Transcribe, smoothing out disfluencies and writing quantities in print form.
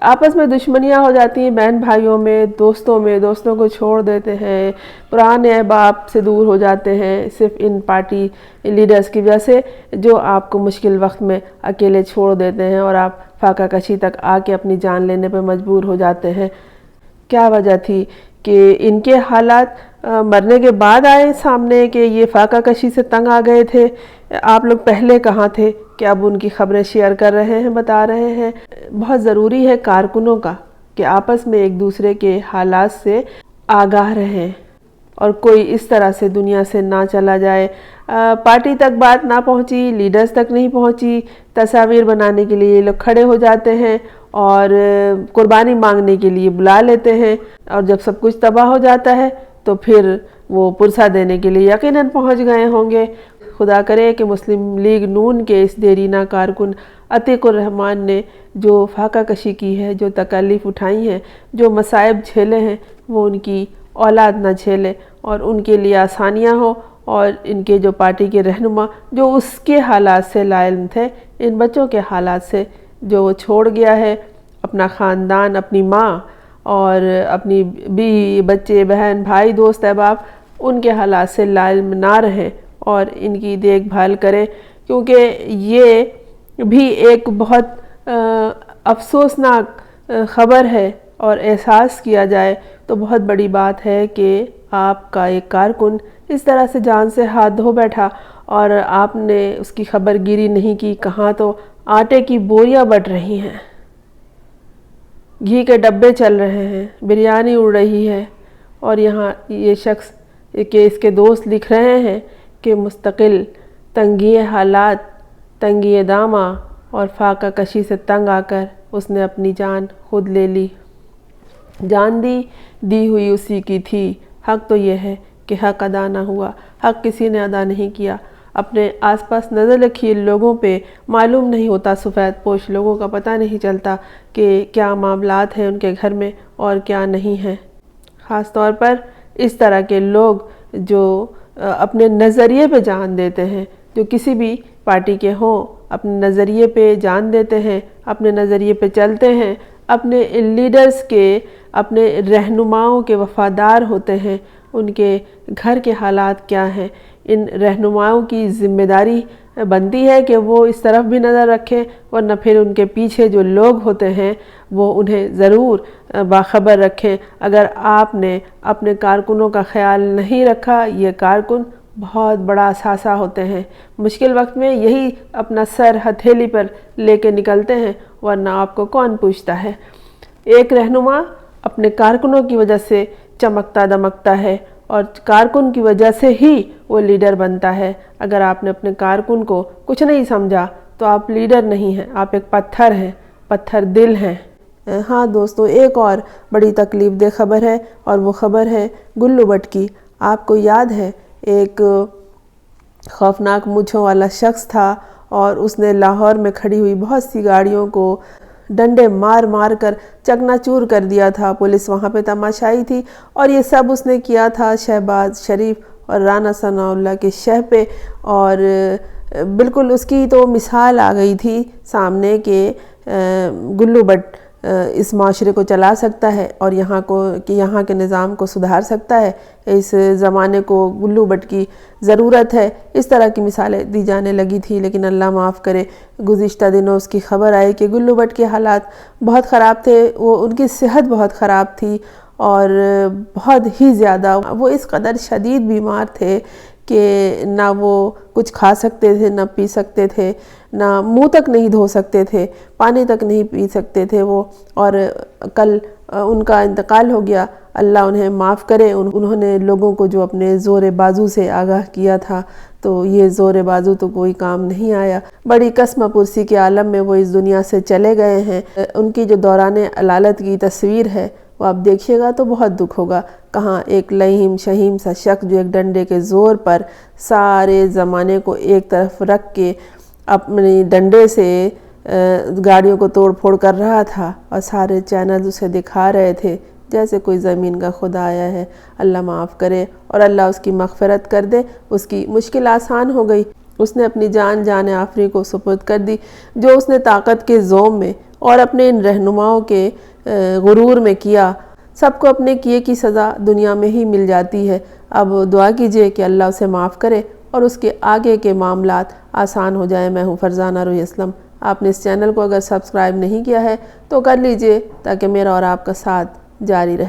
آپس میں دشمنیاں ہو جاتی ہیں بہن بھائیوں میں، دوستوں کو چھوڑ دیتے ہیں، پرانے احباب سے دور ہو جاتے ہیں صرف ان پارٹی لیڈرز کی وجہ سے، جو آپ کو مشکل وقت میں اکیلے چھوڑ دیتے ہیں اور آپ فاقہ کشی تک آ کے اپنی جان لینے پہ مجبور ہو جاتے ہیں۔ کیا وجہ تھی کہ ان کے حالات مرنے کے بعد آئے سامنے کہ یہ فاقہ کشی سے تنگ آ گئے تھے؟ آپ لوگ پہلے کہاں تھے کہ اب ان کی خبریں شیئر کر رہے ہیں، بتا رہے ہیں؟ بہت ضروری ہے کارکنوں کا کہ آپس میں ایک دوسرے کے حالات سے آگاہ رہیں اور کوئی اس طرح سے دنیا سے نہ چلا جائے۔ پارٹی تک بات نہ پہنچی، لیڈرز تک نہیں پہنچی، تصاویر بنانے کے لیے یہ لوگ کھڑے ہو جاتے ہیں اور قربانی مانگنے کے لیے بلا لیتے ہیں، اور جب سب کچھ تباہ ہو جاتا ہے تو پھر وہ پرسہ دینے کے لیے یقیناً پہنچ گئے ہوں گے۔ خدا کرے کہ مسلم لیگ نون کے اس دیرینہ کارکن عتیق الرحمن نے جو فاقہ کشی کی ہے، جو تکالیف اٹھائی ہیں، جو مصائب جھیلے ہیں، وہ ان کی اولاد نہ جھیلے اور ان کے لیے آسانیاں ہوں، اور ان کے جو پارٹی کے رہنما جو اس کے حالات سے لا علم تھے، ان بچوں کے حالات سے جو وہ چھوڑ گیا ہے، اپنا خاندان، اپنی ماں اور اپنی بیوی، بچے، بہن، بھائی، دوست، احباب، ان کے حالات سے لا علم نہ رہیں اور ان کی دیکھ بھال کریں، کیونکہ یہ بھی ایک بہت افسوسناک خبر ہے، اور احساس کیا جائے تو بہت بڑی بات ہے کہ آپ کا ایک کارکن اس طرح سے جان سے ہاتھ دھو بیٹھا اور آپ نے اس کی خبر گیری نہیں کی۔ کہاں تو آٹے کی بوریاں بٹ رہی ہیں، گھی کے ڈبے چل رہے ہیں، بریانی اڑ رہی ہے، اور یہاں یہ شخص کہ اس کے دوست لکھ رہے ہیں کہ مستقل تنگی حالات، تنگی دامہ اور فاقہ کشی سے تنگ آ کر اس نے اپنی جان خود لے لی۔ جان دی ہوئی اسی کی تھی، حق تو یہ ہے کہ حق ادا نہ ہوا، حق کسی نے ادا نہیں کیا۔ اپنے آس پاس نظر رکھیے، لوگوں پہ معلوم نہیں ہوتا، سفید پوش لوگوں کا پتہ نہیں چلتا کہ کیا معاملات ہیں ان کے گھر میں اور کیا نہیں ہیں۔ خاص طور پر اس طرح کے لوگ جو اپنے نظریے پہ جان دیتے ہیں، جو کسی بھی پارٹی کے ہوں، اپنے نظریے پہ جان دیتے ہیں، اپنے نظریے پہ چلتے ہیں، اپنے لیڈرز کے، اپنے رہنماؤں کے وفادار ہوتے ہیں۔ ان کے گھر کے حالات کیا ہیں؟ ان رہنماؤں کی ذمہ داری بنتی ہے کہ وہ اس طرف بھی نظر رکھیں، ورنہ پھر ان کے پیچھے جو لوگ ہوتے ہیں وہ انہیں ضرور باخبر رکھیں۔ اگر آپ نے اپنے کارکنوں کا خیال نہیں رکھا، یہ کارکن بہت بڑا اثاثہ ہوتے ہیں، مشکل وقت میں یہی اپنا سر ہتھیلی پر لے کے نکلتے ہیں، ورنہ آپ کو کون پوچھتا ہے۔ ایک رہنما اپنے کارکنوں کی وجہ سے چمکتا دمکتا ہے، اور کارکن کی وجہ سے ہی وہ لیڈر بنتا ہے۔ اگر آپ نے اپنے کارکن کو کچھ نہیں سمجھا تو آپ لیڈر نہیں ہیں، آپ ایک پتھر ہیں، پتھر دل ہیں۔ ہاں دوستو، ایک اور بڑی تکلیف دہ خبر ہے، اور وہ خبر ہے گلو بٹ کی۔ آپ کو یاد ہے ایک خوفناک مونچھوں والا شخص تھا، اور اس نے لاہور میں کھڑی ہوئی بہت سی گاڑیوں کو ڈنڈے مار مار کر چکنا چور کر دیا تھا۔ پولیس وہاں پہ تماشائی تھی، اور یہ سب اس نے کیا تھا شہباز شریف اور رانا ثناءاللہ کے شہ پہ، اور بالکل اس کی تو مثال آ گئی تھی سامنے کہ گلو بٹ اس معاشرے کو چلا سکتا ہے اور یہاں کے نظام کو سدھار سکتا ہے۔ اس زمانے کو گلو بٹ کی ضرورت ہے۔ اس طرح کی مثالیں دی جانے لگی تھی، لیکن اللہ معاف کرے، گزشتہ دنوں اس کی خبر آئی کہ گلو بٹ کے حالات بہت خراب تھے، ان کی صحت بہت خراب تھی، اور بہت ہی زیادہ وہ اس قدر شدید بیمار تھے کہ نہ وہ کچھ کھا سکتے تھے، نہ پی سکتے تھے، نہ منہ تک نہیں دھو سکتے تھے، پانی تک نہیں پی سکتے تھے وہ، اور کل ان کا انتقال ہو گیا۔ اللہ انہیں معاف کرے۔ انہوں نے لوگوں کو جو اپنے زور بازو سے آگاہ کیا تھا، تو یہ زور بازو تو کوئی کام نہیں آیا۔ بڑی قسم پرسی کے عالم میں وہ اس دنیا سے چلے گئے ہیں۔ ان کی جو دوران علالت کی تصویر ہے وہ آپ دیکھیے گا تو بہت دکھ ہوگا۔ کہاں ایک لئیم شہیم سا شخص جو ایک ڈنڈے کے زور پر سارے زمانے کو ایک طرف رکھ کے اپنی ڈنڈے سے گاڑیوں کو توڑ پھوڑ کر رہا تھا، اور سارے چینلز اسے دکھا رہے تھے جیسے کوئی زمین کا خدا آیا ہے۔ اللہ معاف کرے اور اللہ اس کی مغفرت کر دے۔ اس کی مشکل آسان ہو گئی، اس نے اپنی جان آفری کو سپرد کر دی۔ جو اس نے طاقت کے زوم میں اور اپنے ان رہنماؤں کے غرور میں کیا، سب کو اپنے کیے کی سزا دنیا میں ہی مل جاتی ہے۔ اب دعا کیجئے کہ اللہ اسے معاف کرے اور اس کے آگے کے معاملات آسان ہو جائیں۔ میں ہوں فرزانہ روحی اسلم۔ آپ نے اس چینل کو اگر سبسکرائب نہیں کیا ہے تو کر لیجئے تاکہ میرا اور آپ کا ساتھ جاری رہے۔